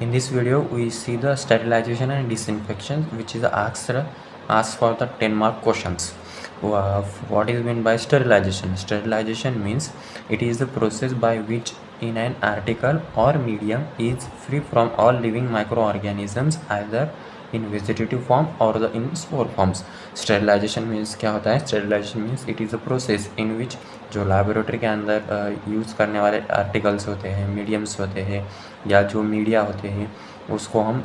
In this video, we see the sterilization and disinfection, which is asked for the 10-mark questions. What is meant by sterilization? Sterilization means it is the process by which in an article or medium is free from all living microorganisms, either in vegetative form or the in spore forms. Sterilization means क्या होता है? Sterilization means it is a process in which जो laboratory के अंदर use करने वाले articles होते हैं, मीडियम्स होते हैं या जो मीडिया होते हैं, उसको हम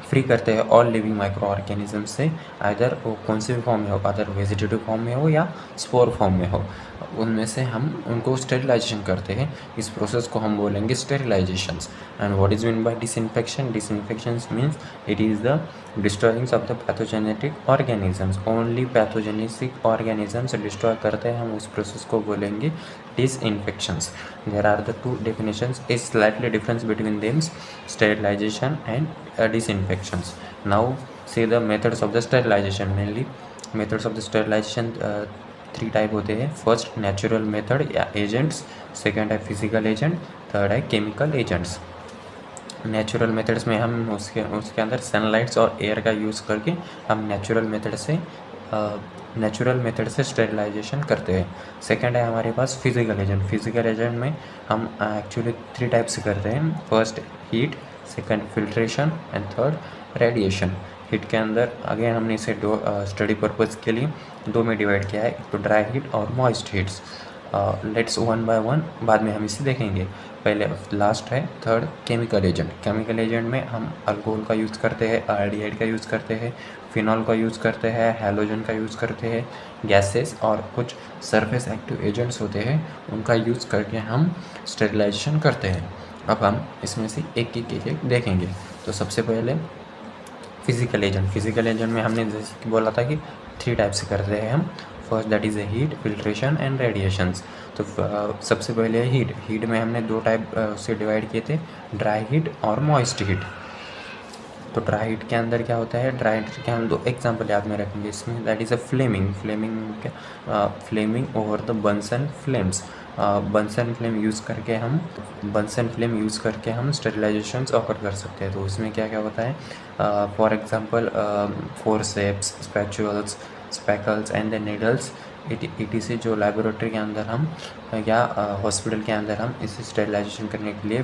फ्री करते हैं ऑल लिविंग माइक्रो ऑर्गेनिज्म से, आइदर वो कौन से भी फॉर्म में हो, अदर वेजिटेटिव फॉर्म में हो या स्पोर फॉर्म में हो, उनमें से हम उनको स्टेरिलाइजेशन करते हैं. इस प्रोसेस को हम बोलेंगे sterilisations. And what is mean by disinfection? Disinfections means it is the destroying of the pathogenetic organisms. Only pathogenetic organisms destroy करते हैं, हम उस प्रोसेस को बोलेंगे disinfections. There are the two definitions, is slightly difference between them, sterilization and disinfections. Now see the methods of the sterilization. Mainly methods of the sterilization, three type होते हैं. First natural method या agents, second है physical agent, third है chemical agents. Natural methods में हम उसके अंदर sunlights और एयर का यूज़ करके हम नेचुरल मेथड से स्टेरिलाइजेशन करते हैं. सेकेंड है हमारे पास फिजिकल एजेंट. फिजिकल एजेंट में हम एक्चुअली थ्री टाइप से करते हैं. First heat, second filtration and third radiation. Heat के अंदर अगेन हमने इसे दो स्टडी पर्पज़ के लिए दो में डिवाइड किया है, तो ड्राई हीट और moist heats. Let's one by one बाद में हम इसे देखेंगे. पहले लास्ट है third chemical agent. Chemical agent में हम अल्कोहल का यूज़ करते हैं, आयोडाइड का यूज़ करते हैं, फिनॉल का यूज़ करते हैं, हैलोजन का यूज़ करते हैं, गैसेस और कुछ सरफेस एक्टिव एजेंट्स होते हैं, उनका यूज़ करके हम स्टेरिलाइजेशन करते हैं. अब हम इसमें से एक एक देखेंगे. तो सबसे पहले फिजिकल एजेंट. फिजिकल एजेंट में हमने जैसे कि बोला था कि थ्री टाइप से करते हैं हम. First that is a heat, filtration and radiations. तो सबसे पहले हीट. हीट में हमने दो टाइप से डिवाइड किए थे, ड्राई हीट और मॉइस्ट हीट. तो ड्राई हीट के अंदर क्या होता है? ड्राई हीट के हम दो एग्जांपल याद में रखेंगे इसमें. That is a flaming. Flaming over the Bunsen flames. Bunsen flame use करके हम स्टेरिलाइजेशंस ऑफर कर सकते हैं. तो उसमें क्या क्या होता है? For example forceps, spatulas, spackles and the needles ETC जो लैबोरेटरी के अंदर हम या हॉस्पिटल के अंदर हम इसे स्टेरिलाइजेशन करने के लिए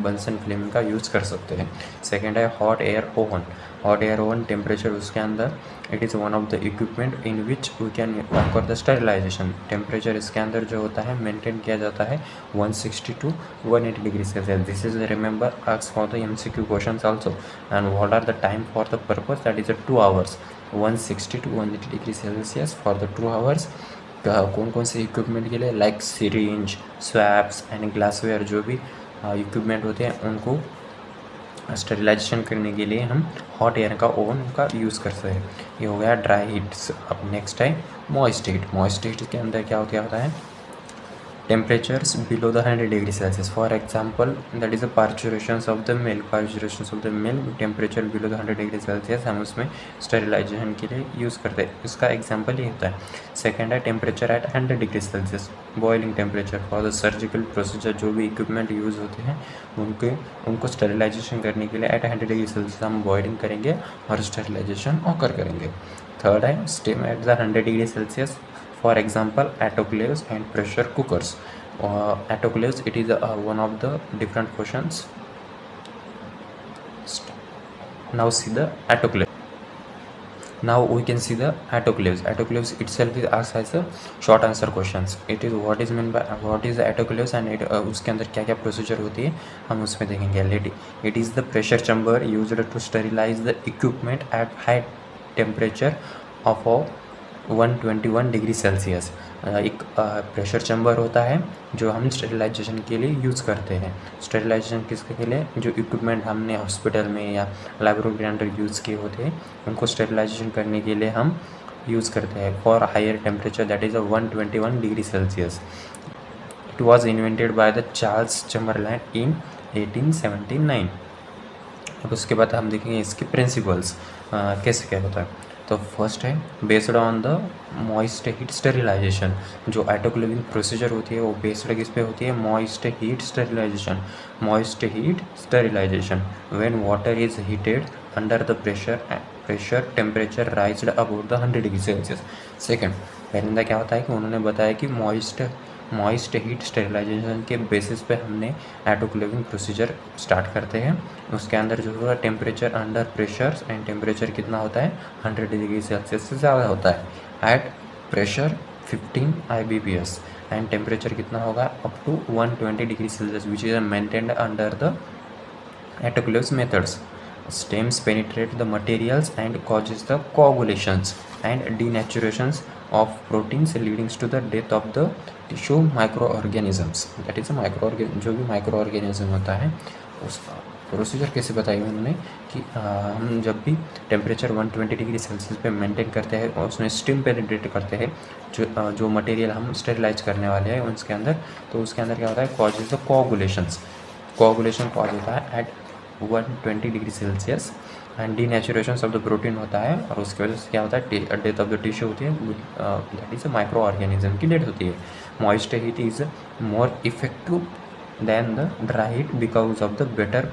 बंसन फ्लेमिंग का यूज़ कर सकते हैं. सेकेंड है hot air oven. Hot air oven temperature उसके अंदर it is one of the equipment in which we can offer the sterilization. Temperature इसके अंदर जो होता है मेंटेन किया जाता है 160 to 180 degree Celsius. This is remember asked for the MCQ questions also. And what are the time for the purpose? That is 2 hours. 160 to 180 degree Celsius for the 2 hours. कौन कौन से इक्विपमेंट के लिए? Like syringe, swabs and glassware, जो भी equipment होते हैं उनको स्टेरिलाइजेशन करने के लिए हम हॉट एयर का ओवन का यूज़ करते हैं. ये हो गया ड्राई हीट्स. अब नेक्स्ट है मॉइस्ट हीट. मॉइस्ट हीट के अंदर क्या होता है? Temperatures below the 100 degree Celsius. For example that is the pasteurisations of the milk. Temperature below the 100 degree Celsius हम उसमें स्टेरिलाइजेशन के लिए यूज़ करते हैं. इसका एग्जांपल ये होता है. सेकेंड है temperature at 100 degree Celsius. Boiling temperature for the surgical procedure. जो भी इक्विपमेंट यूज़ होते हैं उनको स्टेरिलाइजेशन करने के लिए एट 100 डिग्री सेल्सियस हम बॉइलिंग करेंगे और स्टेरिलाइजेशन ऑकर करेंगे. थर्ड है steam at the 100 degree Celsius. For example, autoclaves and pressure cookers. Autoclaves, it is one of the different questions. Now see the autoclave. Now we can see the autoclaves. Autoclaves itself is asked as a short answer questions. It is what is meant by what is the autoclaves and उसके अंदर क्या क्या procedure होती है हम उसमें देखेंगे. It is the pressure chamber used to sterilize the equipment at high temperature of 121 degree Celsius. एक प्रेशर चैम्बर होता है जो हम स्टेरिलाइजेशन के लिए यूज़ करते हैं. स्टेरिलाइजेशन किसके लिए? जो इक्विपमेंट हमने हॉस्पिटल में या लैबोरेटरी के अंदर यूज़ किए होते हैं उनको स्टेरिलाइजेशन करने के लिए हम यूज़ करते हैं for higher temperature that is 121 degree Celsius. It was invented by the Charles Chamberlain in 1879. अब उसके बाद हम देखेंगे इसके प्रिंसिपल्स कैसे क्या होता है. तो फर्स्ट है based on the moist heat sterilization. जो ऑटोक्लेविंग प्रोसीजर होती है वो बेस्ड किस पे होती है? Moist heat sterilization. Moist heat sterilization when water is heated under the pressure temperature raised about the 100 degree Celsius. Second, पहले क्या होता है कि उन्होंने बताया कि मॉइस्ट हीट स्टेरिलाइजेशन के बेसिस पे हमने ऑटोक्लेविंग प्रोसीजर स्टार्ट करते हैं। उसके अंदर जो होगा temperature under pressure, and temperature कितना होता है? 100 डिग्री सेल्सियस से ज़्यादा होता है। At pressure 15 IBPS and temperature कितना होगा? Up to 120 degree Celsius which is maintained under the autoclaves methods. Stems penetrate the materials and causes the coagulations and denaturations of proteins leading to the death of the tissue microorganisms. That is जो भी microorganism होता है उसका procedure कैसे बताई उन्होंने कि हम जब भी टेम्परेचर 120 डिग्री सेल्सियस पे मेंटेन करते हैं और उसमें स्टीम पेनिट्रेट करते हैं जो मटेरियल हम स्टेरिलाइज करने वाले हैं उसके अंदर, तो उसके अंदर क्या होता है? कॉजेज द कोआगुलेशन कॉज होता है at 120 degree Celsius and denaturation of the protein होता है और उसकी वजह से क्या होता है? डेथ ऑफ द टिश्यू होती है, दैट इज माइक्रो ऑर्गेनिज्म की डेथ होती है। Moist heat is more effective than the dry heat because of the better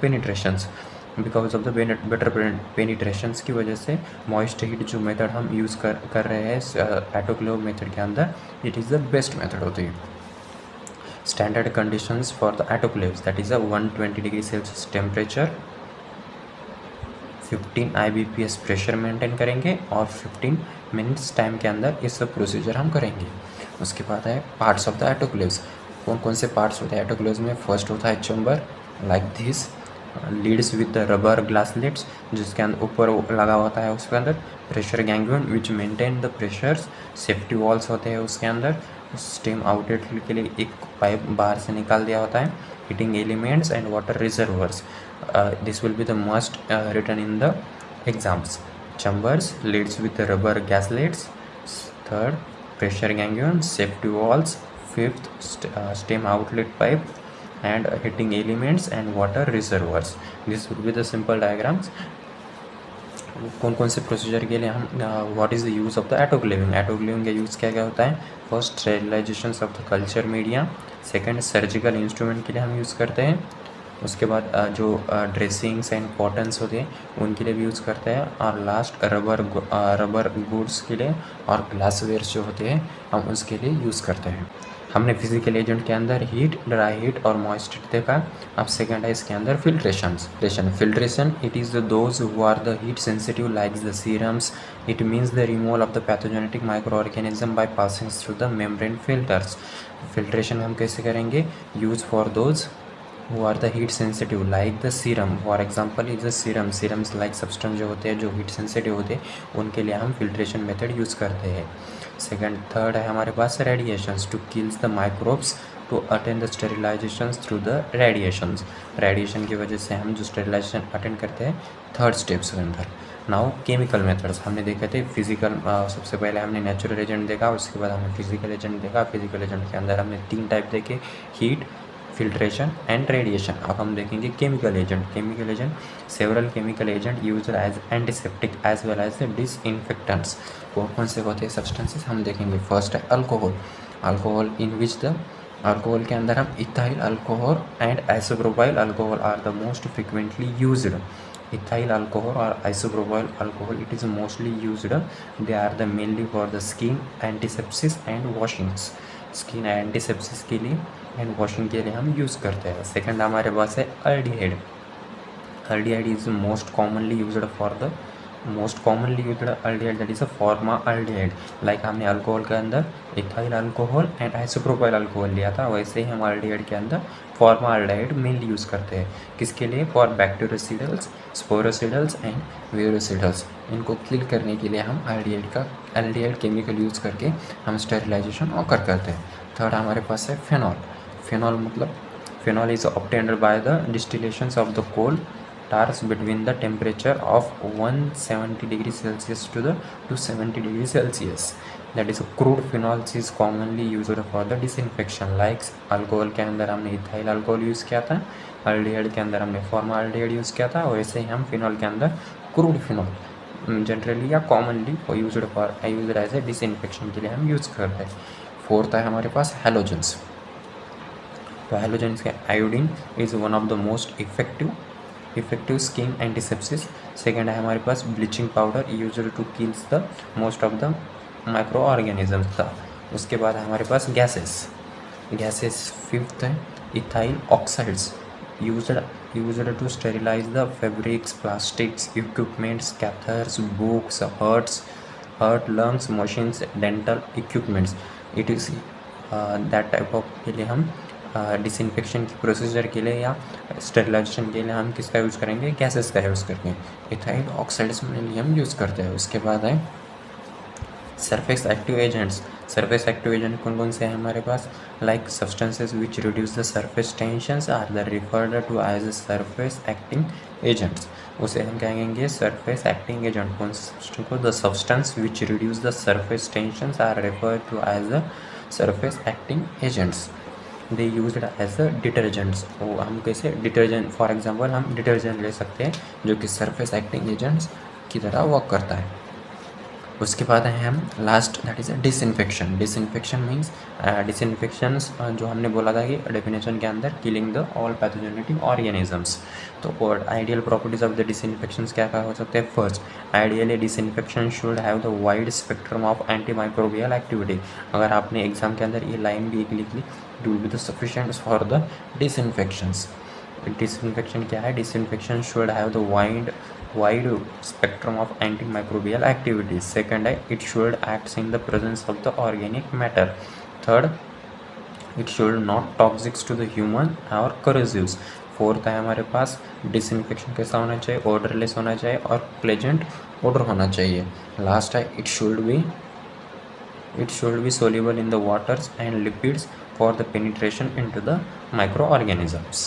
penetrations की वजह से मॉइस्ट हीट जो मेथड हम यूज़ कर रहे हैं ऑटोक्लेव मेथड के अंदर, it is the best method होती है। Standard conditions for the autoclaves, that is a 120 degree Celsius temperature, 15 IBPS pressure maintain करेंगे और 15 मिनट्स टाइम के अंदर ये सब प्रोसीजर हम करेंगे। उसके बाद है पार्ट्स ऑफ द ऑटोक्लेव्स। कौन कौन से पार्ट्स होते हैं ऑटोक्लेव्स में? फर्स्ट होता है chamber like this, leads with the rubber gaskets जिसके अंदर ऊपर लगा होता है उसके अंदर, pressure ganglion which maintain the pressures, safety valves होते हैं उसके अंदर, स्टीम आउटलेट के लिए एक पाइप बाहर से निकाल दिया होता है, heating elements and water reservoirs, this will be the must written in the exams. Chambers, leads with the rubber gaslets. Third, pressure ganglion, safety valves. Fifth, steam outlet pipe and heating elements and water reservoirs. This would be the simple diagrams. कौन कौन से procedure के लिए हम what is the use of the autoclaving? Autoclaving का use क्या क्या होता है? First, sterilization of the culture media. Second, surgical instrument के लिए हम यूज़ करते हैं। उसके बाद जो ड्रेसिंग्स एंड कॉटन्स होते हैं उनके लिए भी यूज़ करते हैं। और लास्ट रबर गुड्स के लिए और ग्लासवेयर्स जो होते हैं हम उसके लिए यूज़ करते हैं। हमने फिजिकल एजेंट के अंदर हीट, ड्राई हीट और मॉइस्ट हीट देखा। अब सेकंड है इसके अंदर filtration. It is those who are the heat sensitive like the serums. It means the removal of the pathogenetic micro organism by passing through the membrane filters. Filtration हम कैसे करेंगे? Use for those who are the heat sensitive like the serum, for example is the serums like substance जो होते हैं जो heat sensitive होते हैं उनके लिए हम filtration method यूज़ करते हैं। सेकंड, थर्ड है हमारे पास radiations to kills the microbes to attain the sterilizations through the radiation की वजह से हम जो स्टेरिलाइजेशन अटेंड करते हैं थर्ड स्टेप्स के अंदर। नाउ केमिकल मेथड्स हमने देखे थे। फिजिकल सबसे पहले हमने नेचुरल एजेंट देखा, उसके बाद हमने फिजिकल एजेंट देखा। फिजिकल एजेंट के अंदर हमने 3 टाइप देखे, हीट, फिल्ट्रेशन एंड रेडिएशन। अब हम देखेंगे chemical agent several chemical agent used as antiseptic as well as disinfectants. कौन से होते हैं सब्सटेंसेस हम देखेंगे। फर्स्ट है alcohol in which the alcohol के अंदर हम ethyl alcohol and isopropyl alcohol are the most frequently used. Ethyl alcohol और isopropyl alcohol it is mostly used. They are the mainly for the skin antisepsis and washings. Skin antisepsis के लिए and washing के लिए हम use करते हैं। Second हमारे पास है aldehyde is most commonly used aldehyde that is a formaldehyde. Like हमने अल्कोहल के अंदर ethyl alcohol and isopropyl alcohol लिया था, वैसे ही हम अल्डिहाइड के अंदर फॉर्माल्डिहाइड मेनली यूज़ करते हैं। किसके लिए? For bactericidals, sporocidals and virucidals. इनको किल करने के लिए हम अल्डिहाइड केमिकल यूज़ करके हम स्टेरिलाइजेशन और करते हैं। थर्ड हमारे पास है phenol is obtained by the distillations of the coal tars between the temperature of 170 degree Celsius to 270 degree Celsius. That is crude phenols is commonly used for the disinfection. Like alcohol के अंदर हमने ethyl alcohol use किया था, aldehyde के अंदर हमने formaldehyde use किया था, वैसे ही हम फिनॉल के अंदर क्रूड फिनॉल जनरली या commonly used as a disinfection के लिए हम यूज़ करते हैं। फोर्थ है हमारे पास हैलोजेंस। तो हैलोजेंस के iodine is one of the most effective skin antisepsis. Second है हमारे पास bleaching powder used to kills the most of the micro organisms था। उसके बाद है हमारे पास गैसेस फिफ्थ है ethyl oxides used to sterilize the fabrics, plastics, equipments, कैथर्स, books, heart lungs, machines, dental equipments. It is that type of के लिए हम डिसइंफेक्शन की प्रोसीजर के लिए या स्टेरिलाइजेशन के लिए हम किसका यूज़ करेंगे, गैसेस का यूज़ करके इथाइल ऑक्साइड्स के लिए हम यूज़ करते हैं। उसके बाद है surface active agents. Surface active agent कौन कौन से हैं हमारे पास, like substances which reduce the surface tensions are the referred to as surface acting agents. उसे हम कहेंगे सरफेस एक्टिंग एजेंट। कौन से को, the substance which reduce the surface tensions are referred to as the surface acting agents. They used as a detergents. वो हम कैसे detergent, for example हम डिटर्जेंट ले सकते हैं जो कि सरफेस एक्टिंग एजेंट्स की तरह वर्क करता है। उसके बाद हैं हम last, that is disinfection. Disinfection means disinfections जो हमने बोला था कि डेफिनेशन के अंदर killing the all pathogenetic organisms. तो ideal properties of the disinfections क्या क्या हो सकते हैं। First, ideally disinfection should have the wide spectrum of anti microbial activity. अगर आपने एग्जाम के अंदर ये लाइन भी एक लिख ली, it will be the sufficient for the disinfections. Disinfection क्या है, disinfection should have the wide spectrum of antimicrobial activities. Second, it should act in the presence of the organic matter. Third, it should not toxic to the human or corrosive. Fourth है हमारे पास disinfection कैसा होना चाहिए, odourless होना चाहिए और pleasant order होना चाहिए। लास्ट है it should be soluble in the waters and lipids for the penetration into the microorganisms.